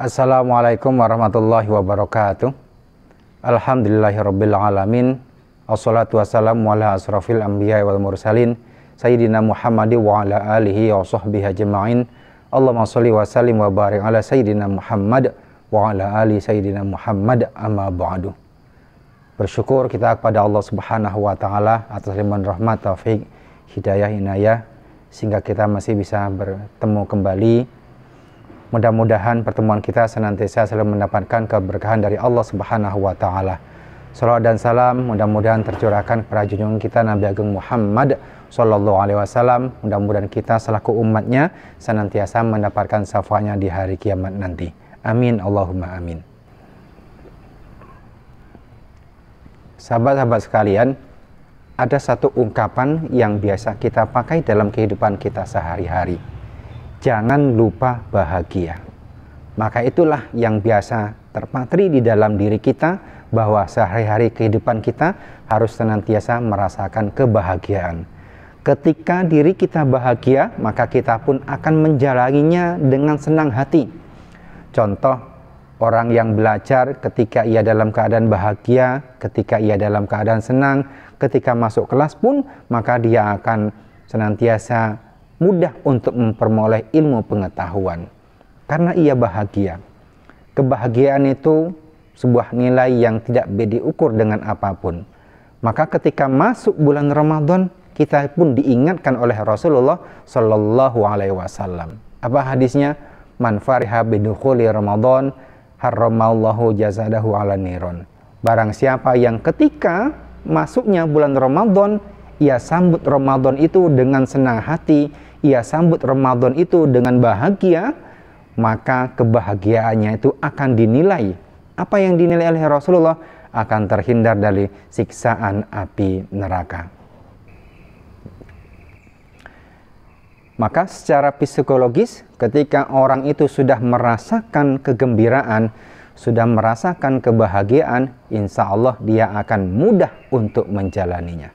Assalamualaikum warahmatullahi wabarakatuh. Alhamdulillahirabbil alamin. Wassalatu wassalamu ala asrofil anbiya wal mursalin Sayyidina Muhammad wa ala alihi wa sahbihi ajma'in. Allahumma sholli wa sallim wa barik ala Sayyidina Muhammad wa ala ali Sayyidina Muhammad, amma ba'du. Bersyukur kita kepada Allah Subhanahu wa taala atas limpahan rahmat, taufik, hidayah, inayah sehingga kita masih bisa bertemu kembali. Mudah-mudahan pertemuan kita senantiasa selalu mendapatkan keberkahan dari Allah Subhanahu wa taala. Salawat dan salam mudah-mudahan tercurahkan kepada junjungan kita Nabi Agung Muhammad sallallahu alaihi wasallam. Mudah-mudahan kita selaku umatnya senantiasa mendapatkan syafaatnya di hari kiamat nanti. Amin Allahumma amin. Sahabat-sahabat sekalian, ada satu ungkapan yang biasa kita pakai dalam kehidupan kita sehari-hari. Jangan lupa bahagia. Maka itulah yang biasa terpatri di dalam diri kita, bahwa sehari-hari kehidupan kita harus senantiasa merasakan kebahagiaan. Ketika diri kita bahagia, maka kita pun akan menjalaninya dengan senang hati. Contoh, orang yang belajar ketika ia dalam keadaan bahagia, ketika ia dalam keadaan senang, ketika masuk kelas pun, maka dia akan senantiasa mudah untuk memperoleh ilmu pengetahuan karena ia bahagia. Kebahagiaan itu sebuah nilai yang tidak diukur dengan apapun. Maka ketika masuk bulan Ramadan, kita pun diingatkan oleh Rasulullah Shallallahu Alaihi Wasallam. Apa hadisnya? Man fariha bidukhuli Ramadan harramallahu jazadahu ala niron. Barang siapa yang ketika masuknya bulan Ramadan, ia sambut Ramadan itu dengan senang hati, ia sambut Ramadan itu dengan bahagia, maka kebahagiaannya itu akan dinilai. Apa yang dinilai oleh Rasulullah? Akan terhindar dari siksaan api neraka. Maka secara psikologis, ketika orang itu sudah merasakan kegembiraan, sudah merasakan kebahagiaan, insya Allah dia akan mudah untuk menjalaninya.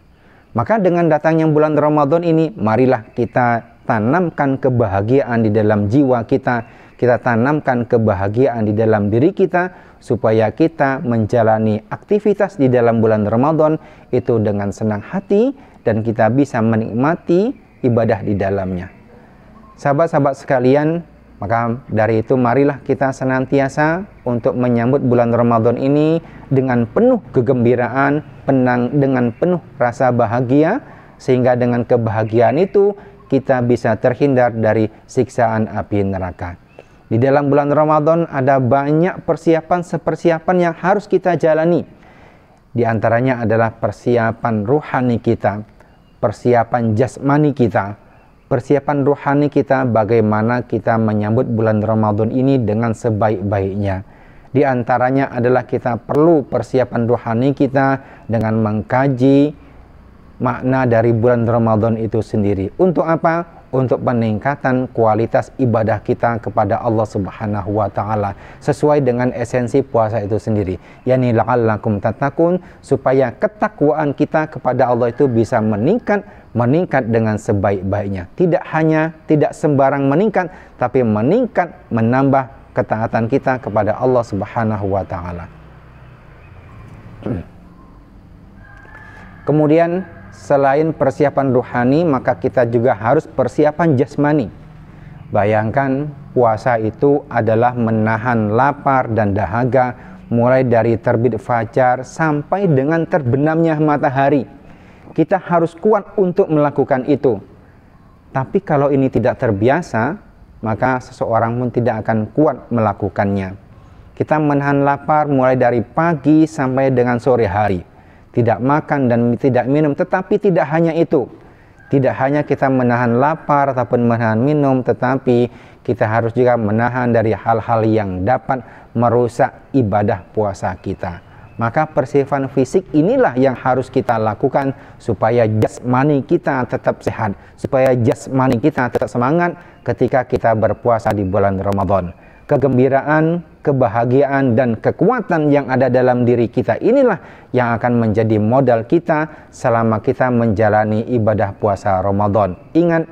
Maka dengan datangnya bulan Ramadan ini, marilah kita tanamkan kebahagiaan di dalam jiwa kita, kita tanamkan kebahagiaan di dalam diri kita, supaya kita menjalani aktivitas di dalam bulan Ramadan itu dengan senang hati, dan kita bisa menikmati ibadah di dalamnya. Sahabat-sahabat sekalian, maka dari itu marilah kita senantiasa untuk menyambut bulan Ramadan ini dengan penuh kegembiraan, dengan penuh rasa bahagia, sehingga dengan kebahagiaan itu kita bisa terhindar dari siksaan api neraka. Di dalam bulan Ramadan ada banyak persiapan yang harus kita jalani. Di antaranya adalah persiapan ruhani kita, persiapan jasmani kita, persiapan ruhani kita, bagaimana kita menyambut bulan Ramadan ini dengan sebaik-baiknya. Di antaranya adalah kita perlu persiapan ruhani kita dengan mengkaji makna dari bulan Ramadan itu sendiri. Untuk apa? Untuk peningkatan kualitas ibadah kita kepada Allah Subhanahu wa taala sesuai dengan esensi puasa itu sendiri. Yani la'allakum tattaqun, supaya ketakwaan kita kepada Allah itu bisa meningkat dengan sebaik-baiknya. Tidak sembarang meningkat, tapi meningkat, menambah ketaatan kita kepada Allah Subhanahu wa taala. Kemudian selain persiapan ruhani, maka kita juga harus persiapan jasmani. Bayangkan, puasa itu adalah menahan lapar dan dahaga mulai dari terbit fajar sampai dengan terbenamnya matahari. Kita harus kuat untuk melakukan itu. Tapi kalau ini tidak terbiasa, maka seseorang pun tidak akan kuat melakukannya. Kita menahan lapar mulai dari pagi sampai dengan sore hari. Tidak makan dan tidak minum, tetapi tidak hanya itu. Tidak hanya kita menahan lapar ataupun menahan minum, tetapi kita harus juga menahan dari hal-hal yang dapat merusak ibadah puasa kita. Maka persiapan fisik inilah yang harus kita lakukan supaya jasmani kita tetap sehat, supaya jasmani kita tetap semangat ketika kita berpuasa di bulan Ramadan. Kegembiraan, kebahagiaan, dan kekuatan yang ada dalam diri kita inilah yang akan menjadi modal kita selama kita menjalani ibadah puasa Ramadan. Ingat,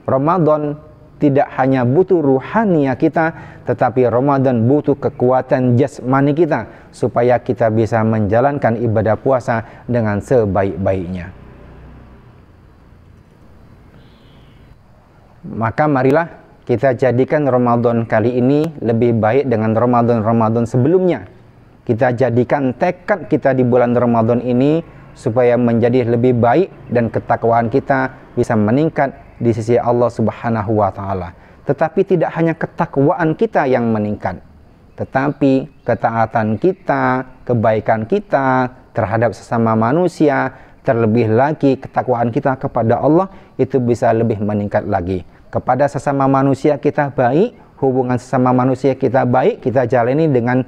Ramadan tidak hanya butuh ruhania kita, tetapi Ramadan butuh kekuatan jasmani kita supaya kita bisa menjalankan ibadah puasa dengan sebaik-baiknya. Maka marilah kita jadikan Ramadan kali ini lebih baik dengan Ramadan-Ramadan sebelumnya. Kita jadikan tekad kita di bulan Ramadan ini supaya menjadi lebih baik dan ketakwaan kita bisa meningkat di sisi Allah Subhanahu wa Ta'ala. Tetapi tidak hanya ketakwaan kita yang meningkat, tetapi ketaatan kita, kebaikan kita terhadap sesama manusia, terlebih lagi ketakwaan kita kepada Allah itu bisa lebih meningkat lagi. Kepada sesama manusia kita baik, hubungan sesama manusia kita baik, kita jalani dengan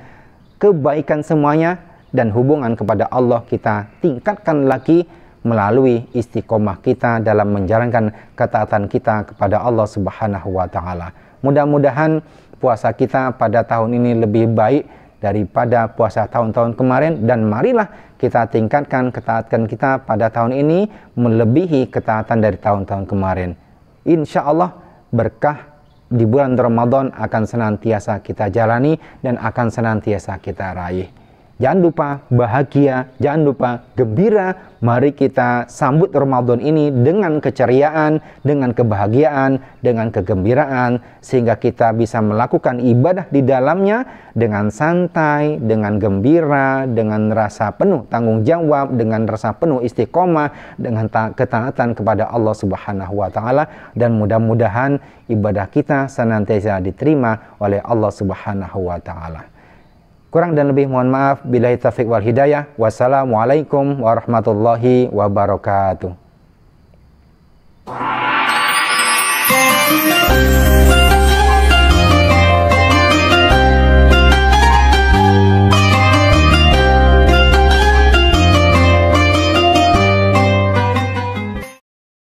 kebaikan semuanya, dan hubungan kepada Allah kita tingkatkan lagi melalui istiqomah kita dalam menjalankan ketaatan kita kepada Allah Subhanahu wa Ta'ala. Mudah-mudahan puasa kita pada tahun ini lebih baik daripada puasa tahun-tahun kemarin, dan marilah kita tingkatkan ketaatan kita pada tahun ini melebihi ketaatan dari tahun-tahun kemarin. Insya Allah berkah di bulan Ramadan akan senantiasa kita jalani dan akan senantiasa kita raih. Jangan lupa bahagia, jangan lupa gembira. Mari kita sambut Ramadan ini dengan keceriaan, dengan kebahagiaan, dengan kegembiraan, sehingga kita bisa melakukan ibadah di dalamnya dengan santai, dengan gembira, dengan rasa penuh tanggung jawab, dengan rasa penuh istiqomah, dengan ketaatan kepada Allah Subhanahu wa Ta'ala, dan mudah-mudahan ibadah kita senantiasa diterima oleh Allah Subhanahu wa Ta'ala. Kurang dan lebih mohon maaf. Billahi taufiq wal hidayah. Wassalamualaikum warahmatullahi wabarakatuh.